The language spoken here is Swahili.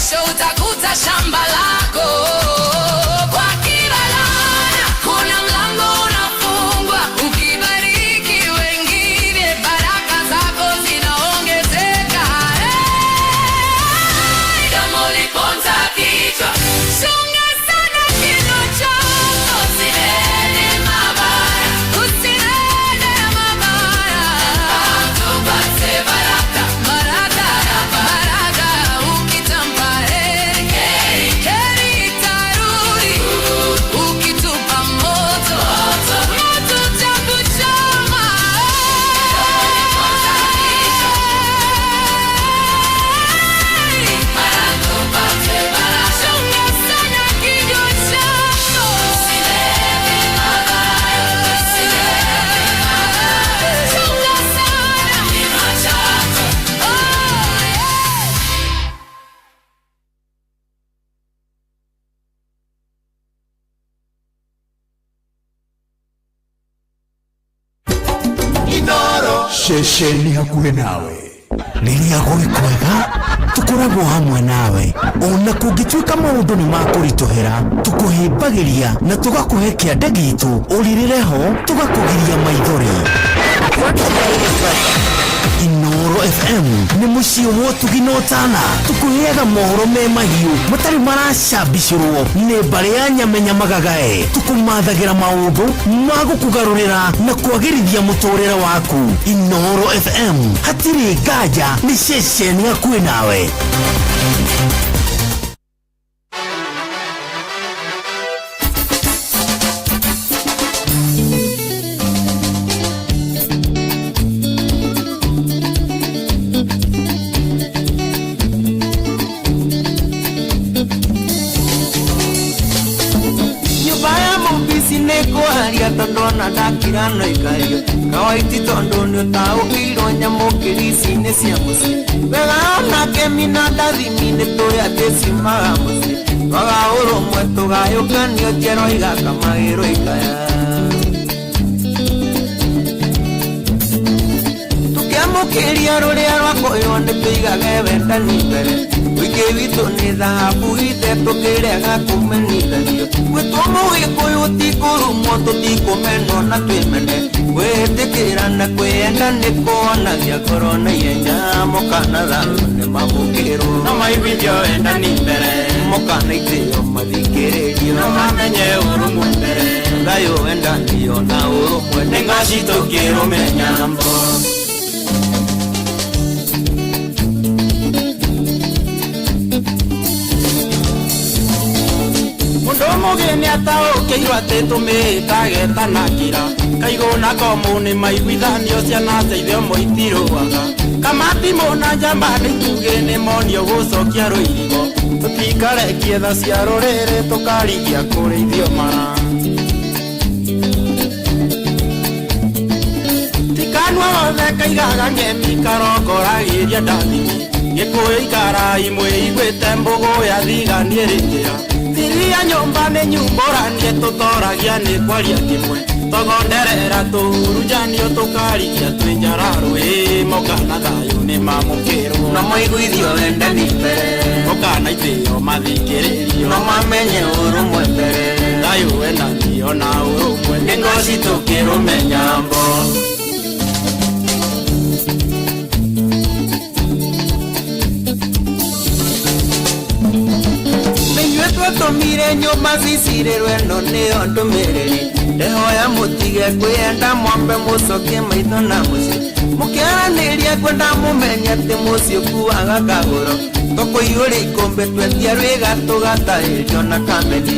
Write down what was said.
kesho utakuta shamba lako. Kwa kila laana kuna mlango unafungwa, ukibariki wengine baraka zako zinaongezeka. Kama uliponza kichwa, chunga sana kinywa chako, usinene mabaya, usinene mabaya. Tupate baraka, baraka, baraka, ukitampa heri, heri itarudi. Ukitupa moto, moto utakuchoma. Chunga sana kinywa chako, usinene mabaya, chunga sana kinywa chako. Shesheni hakuhe nawe rĩrĩa gwĩ kwega tũkoragwo hamwe nawe, ona kũngĩtuĩka maũndũ nĩ makũritũhĩra tũkũhĩmbagĩria na tũgakũhe kĩande gitũ ũrirĩre ho, tũgakũgiria maithori. Inooro FM nĩ mũciĩ wa ũtugi na ũtana, tũkũheaga mohoro me mahiũ matarĩ maracambicũrwo nĩ mbarĩ ya nyamenya magagae, tũkũmathagĩra maũndũ ma gũkũgarũrĩra na kwagĩrithia mũtũrĩre waku. Inooro FM, hatirĩ nganja, nĩ ceceni hakuhĩ nawe. Nĩkũharia tondũ ona ndakira no ikario kawaiti tondũ nĩũtaũkĩirwo nyamũ kĩrici-inĩ cia mũciĩ. Wega onake mina ndathimi nĩtũĩ atĩ ciumaga mũciĩ, twaga ũrũmwe tũgayũkanio njero igakamagĩrwo ikaya. Tũkĩamũkĩria rũrĩa rwakũĩrwo nĩtũigage wendani mbere, ũingĩ witũ nĩ thahabu ithe tũkĩrega kũmenithanio. Gwĩtwo mũgĩkũyũ tikũrumwo tũtikũmenwo na twĩmene, gwĩtĩkĩra na kwĩenda nĩ kuonagia ngoro na ihenya. Mũkana thayũ nĩ mamũkĩrwo na maiguithio wendani mbere, mũkana ithĩo mathikĩrĩrio na mamenye ũrũmwe mbere. Thayũ wendani ona ũrũmwe nĩ ngaci tũkĩrũmenya mbo. Mũgeni ataũkĩirwo atĩ tũmĩĩtage tanakira, kaigũ na komũ nĩ maiguithanio ciana teithio mũitirũaga. Kamati mũna njamba nĩtuge nĩ monio gũcokia rũirigo, tũtikarekie tha cia rũrĩrĩ tũkarigia kũrĩithio mara. Tikanua othe kaigaga ngemi karongoragĩria ndathimi, gĩkũyũ ikarai mwĩiguĩte mbũgũ ya thiganie rĩngĩra. Thiria nyũmba nĩ nyumbũranie tũtoragia nĩ kwaria kĩmwe, tũgonderera tũhurunjanio tũkarigia twĩ njararũĩ. Mũkana thayũ nĩ mamũkĩrwo na maiguithio wendani mbere, mũkana ithĩo mathikĩrĩrio na mamenye ũrũmwe mbere. Thayũ wendani ona ũrũmwe nĩ ngoci tũkĩrũmenya mbo. Tũmire nyũmba cicirĩrwo ĩno nĩyo ndũmĩrĩri, ndĩhoya mũtige kwĩenda mwambe mũcokie maitho na mũciĩ, mũkĩaranĩria kwenda mũmenye atĩ mũciĩ ũkuaga kagũro, tũkũiyũria ikũmbĩ twendia rwĩga tũgatahĩrio na kameni.